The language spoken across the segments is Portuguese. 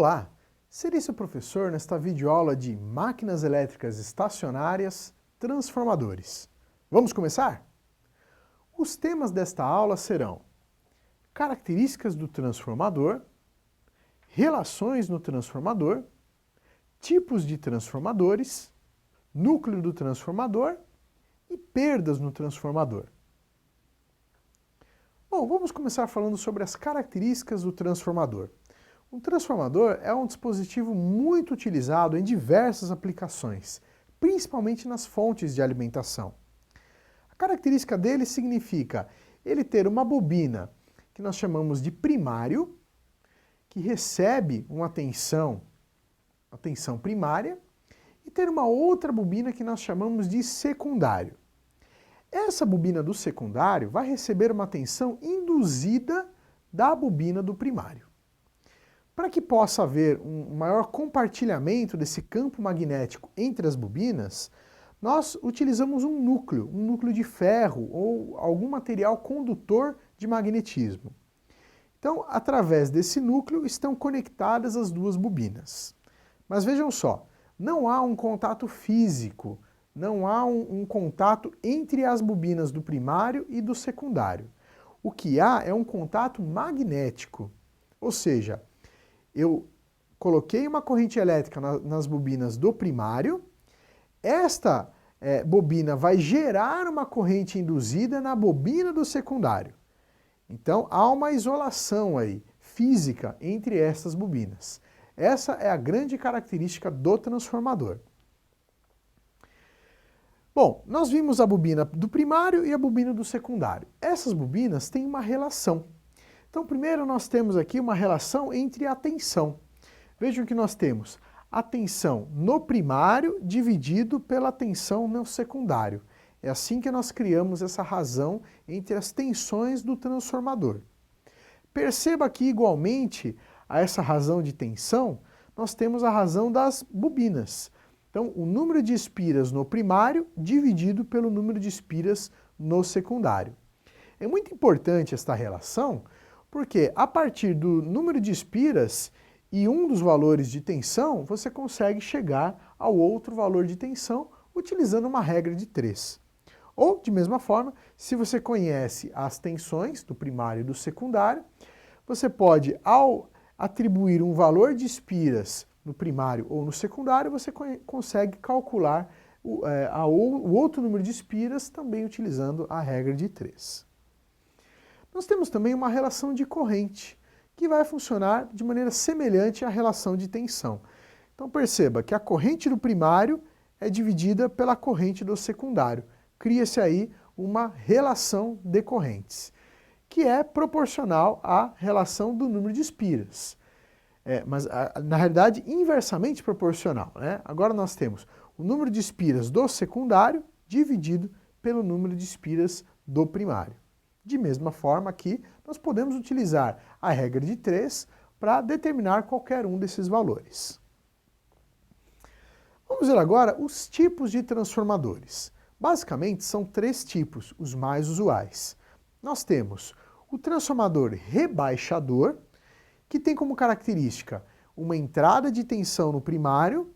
Olá, serei seu professor nesta videoaula de máquinas elétricas estacionárias, transformadores. Vamos começar? Os temas desta aula serão características do transformador, relações no transformador, tipos de transformadores, núcleo do transformador e perdas no transformador. Bom, vamos começar falando sobre as características do transformador. Um transformador é um dispositivo muito utilizado em diversas aplicações, principalmente nas fontes de alimentação. A característica dele significa ele ter uma bobina que nós chamamos de primário, que recebe uma tensão primária, e ter uma outra bobina que nós chamamos de secundário. Essa bobina do secundário vai receber uma tensão induzida da bobina do primário. Para que possa haver um maior compartilhamento desse campo magnético entre as bobinas, nós utilizamos um núcleo de ferro ou algum material condutor de magnetismo. Então, através desse núcleo estão conectadas as duas bobinas. Mas vejam só, não há um contato físico, não há um contato entre as bobinas do primário e do secundário. O que há é um contato magnético, ou seja, eu coloquei uma corrente elétrica nas bobinas do primário, esta bobina vai gerar uma corrente induzida na bobina do secundário. Então há uma isolação aí, física, entre essas bobinas. Essa é a grande característica do transformador. Bom, nós vimos a bobina do primário e a bobina do secundário. Essas bobinas têm uma relação. Então, primeiro nós temos aqui uma relação entre a tensão. Vejam que nós temos a tensão no primário dividido pela tensão no secundário. É assim que nós criamos essa razão entre as tensões do transformador. Perceba que, igualmente a essa razão de tensão, nós temos a razão das bobinas. Então, o número de espiras no primário dividido pelo número de espiras no secundário. É muito importante esta relação, porque a partir do número de espiras e um dos valores de tensão, você consegue chegar ao outro valor de tensão utilizando uma regra de 3. Ou, de mesma forma, se você conhece as tensões do primário e do secundário, você pode, ao atribuir um valor de espiras no primário ou no secundário, você consegue calcular o outro número de espiras também utilizando a regra de 3. Nós temos também uma relação de corrente, que vai funcionar de maneira semelhante à relação de tensão. Então perceba que a corrente do primário é dividida pela corrente do secundário. Cria-se aí uma relação de correntes, que é proporcional à relação do número de espiras. Mas na realidade inversamente proporcional, né? Agora nós temos o número de espiras do secundário dividido pelo número de espiras do primário. De mesma forma aqui, nós podemos utilizar a regra de 3 para determinar qualquer um desses valores. Vamos ver agora os tipos de transformadores. Basicamente são 3 tipos, os mais usuais. Nós temos o transformador rebaixador, que tem como característica uma entrada de tensão no primário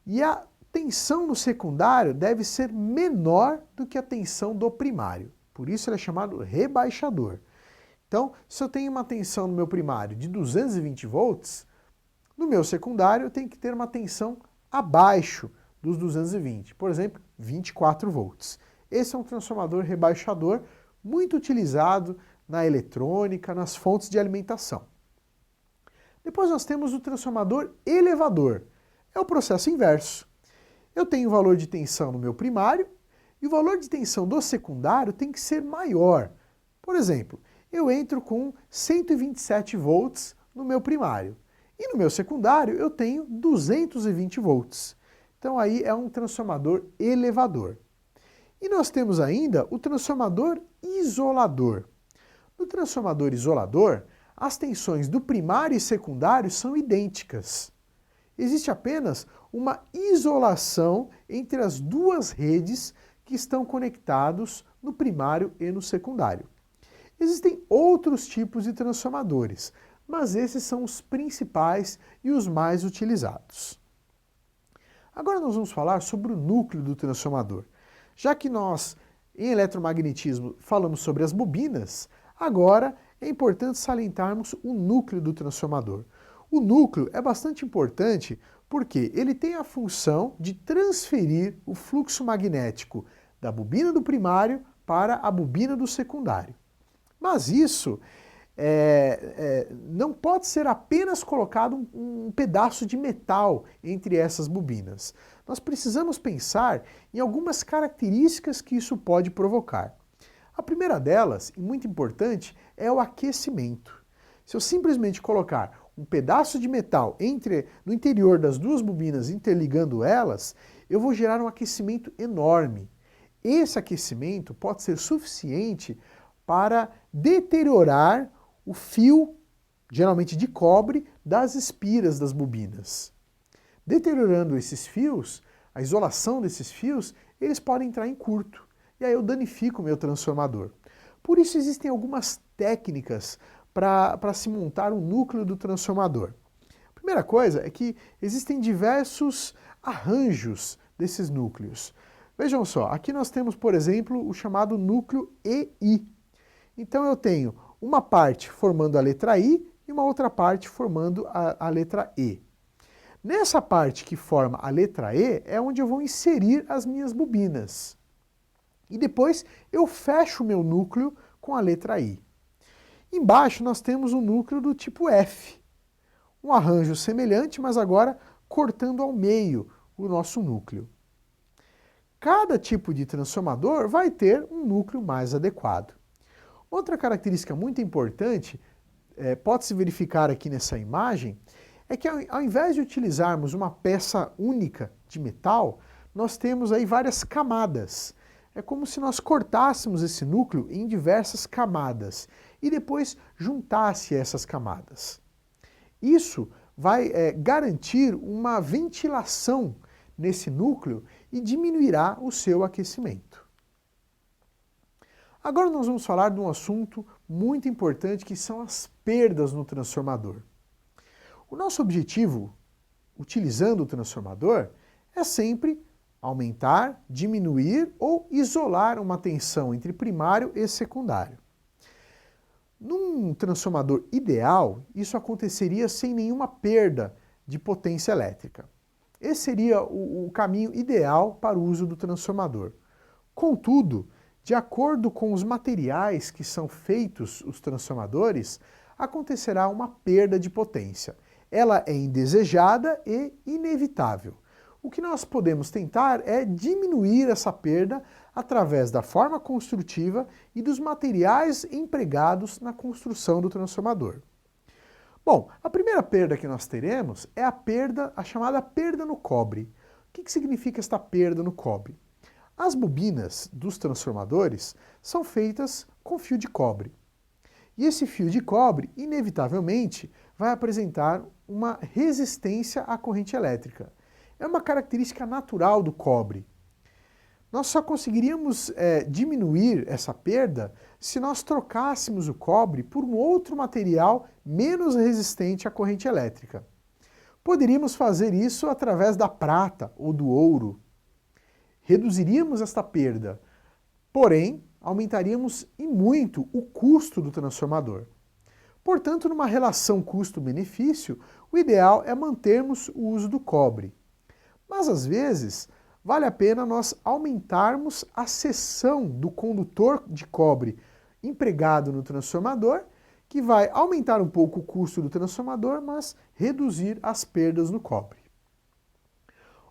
e a tensão no secundário deve ser menor do que a tensão do primário. Por isso ele é chamado rebaixador. Então, se eu tenho uma tensão no meu primário de 220 volts, no meu secundário eu tenho que ter uma tensão abaixo dos 220, por exemplo, 24 volts. Esse é um transformador rebaixador muito utilizado na eletrônica, nas fontes de alimentação. Depois nós temos o transformador elevador. É o processo inverso. Eu tenho o valor de tensão no meu primário e o valor de tensão do secundário tem que ser maior. Por exemplo, eu entro com 127 volts no meu primário e no meu secundário eu tenho 220 volts. Então aí é um transformador elevador. E nós temos ainda o transformador isolador. No transformador isolador, as tensões do primário e secundário são idênticas. Existe apenas uma isolação entre as duas redes que estão conectados no primário e no secundário. Existem outros tipos de transformadores, mas esses são os principais e os mais utilizados. Agora nós vamos falar sobre o núcleo do transformador. Já que nós, em eletromagnetismo, falamos sobre as bobinas, agora é importante salientarmos o núcleo do transformador. O núcleo é bastante importante porque ele tem a função de transferir o fluxo magnético da bobina do primário para a bobina do secundário. Mas isso não pode ser apenas colocado um pedaço de metal entre essas bobinas. Nós precisamos pensar em algumas características que isso pode provocar. A primeira delas, e muito importante, é o aquecimento. Se eu simplesmente colocar um pedaço de metal no interior das duas bobinas, interligando elas, eu vou gerar um aquecimento enorme. Esse aquecimento pode ser suficiente para deteriorar o fio, geralmente de cobre, das espiras das bobinas. Deteriorando esses fios, a isolação desses fios, eles podem entrar em curto. E aí eu danifico o meu transformador. Por isso existem algumas técnicas para se montar um núcleo do transformador. A primeira coisa é que existem diversos arranjos desses núcleos. Vejam só, aqui nós temos, por exemplo, o chamado núcleo EI. Então eu tenho uma parte formando a letra I e uma outra parte formando a letra E. Nessa parte que forma a letra E é onde eu vou inserir as minhas bobinas. E depois eu fecho o meu núcleo com a letra I. Embaixo nós temos um núcleo do tipo F. Um arranjo semelhante, mas agora cortando ao meio o nosso núcleo. Cada tipo de transformador vai ter um núcleo mais adequado. Outra característica muito importante, pode-se verificar aqui nessa imagem, é que ao invés de utilizarmos uma peça única de metal, nós temos aí várias camadas. É como se nós cortássemos esse núcleo em diversas camadas e depois juntasse essas camadas. Isso vai garantir uma ventilação nesse núcleo e diminuirá o seu aquecimento. Agora nós vamos falar de um assunto muito importante que são as perdas no transformador. O nosso objetivo, utilizando o transformador, é sempre aumentar, diminuir ou isolar uma tensão entre primário e secundário. Num transformador ideal, isso aconteceria sem nenhuma perda de potência elétrica. Esse seria o caminho ideal para o uso do transformador. Contudo, de acordo com os materiais que são feitos os transformadores, acontecerá uma perda de potência. Ela é indesejada e inevitável. O que nós podemos tentar é diminuir essa perda através da forma construtiva e dos materiais empregados na construção do transformador. Bom, a primeira perda que nós teremos é a chamada perda no cobre. O que significa esta perda no cobre? As bobinas dos transformadores são feitas com fio de cobre. E esse fio de cobre, inevitavelmente, vai apresentar uma resistência à corrente elétrica. É uma característica natural do cobre. Nós só conseguiríamos diminuir essa perda se nós trocássemos o cobre por um outro material menos resistente à corrente elétrica. Poderíamos fazer isso através da prata ou do ouro. Reduziríamos esta perda, porém, aumentaríamos e muito o custo do transformador. Portanto, numa relação custo-benefício, o ideal é mantermos o uso do cobre. Mas, às vezes, vale a pena nós aumentarmos a seção do condutor de cobre empregado no transformador, que vai aumentar um pouco o custo do transformador, mas reduzir as perdas no cobre.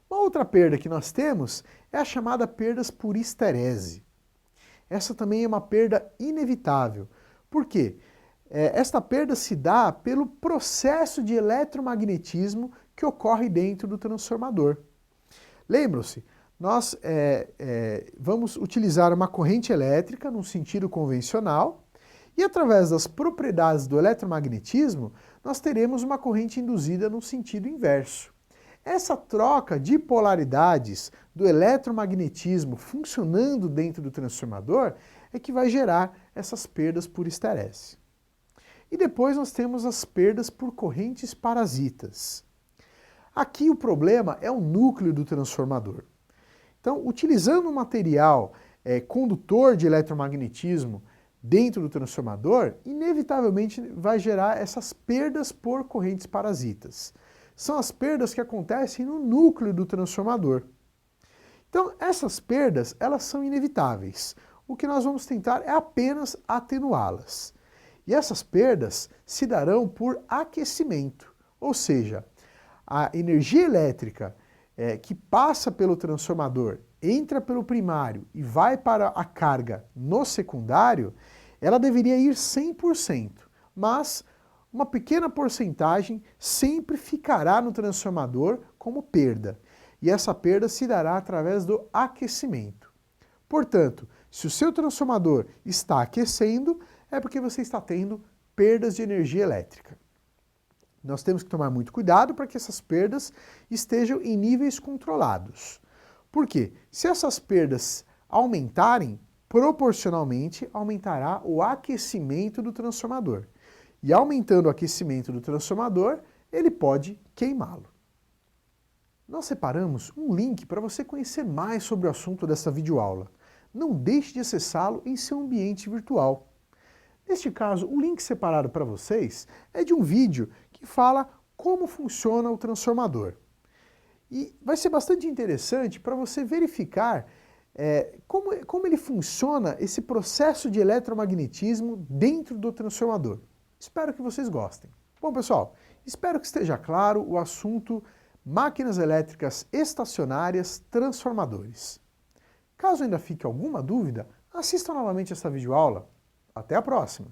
Uma outra perda que nós temos é a chamada perdas por histerese. Essa também é uma perda inevitável. Por quê? Esta perda se dá pelo processo de eletromagnetismo que ocorre dentro do transformador. Lembram-se, nós vamos utilizar uma corrente elétrica num sentido convencional e através das propriedades do eletromagnetismo nós teremos uma corrente induzida no sentido inverso. Essa troca de polaridades do eletromagnetismo funcionando dentro do transformador é que vai gerar essas perdas por histerese. E depois nós temos as perdas por correntes parasitas. Aqui o problema é o núcleo do transformador. Então, utilizando um material condutor de eletromagnetismo dentro do transformador, inevitavelmente vai gerar essas perdas por correntes parasitas. São as perdas que acontecem no núcleo do transformador. Então, essas perdas, elas são inevitáveis. O que nós vamos tentar é apenas atenuá-las. E essas perdas se darão por aquecimento, ou seja, a energia elétrica que passa pelo transformador, entra pelo primário e vai para a carga no secundário, ela deveria ir 100%, mas uma pequena porcentagem sempre ficará no transformador como perda. E essa perda se dará através do aquecimento. Portanto, se o seu transformador está aquecendo, é porque você está tendo perdas de energia elétrica. Nós temos que tomar muito cuidado para que essas perdas estejam em níveis controlados. Por quê? Se essas perdas aumentarem, proporcionalmente aumentará o aquecimento do transformador. E aumentando o aquecimento do transformador, ele pode queimá-lo. Nós separamos um link para você conhecer mais sobre o assunto dessa videoaula. Não deixe de acessá-lo em seu ambiente virtual. Neste caso, o link separado para vocês é de um vídeo que fala como funciona o transformador. E vai ser bastante interessante para você verificar como ele funciona, esse processo de eletromagnetismo dentro do transformador. Espero que vocês gostem. Bom, pessoal, espero que esteja claro o assunto máquinas elétricas estacionárias, transformadores. Caso ainda fique alguma dúvida, assista novamente esta videoaula. Até a próxima!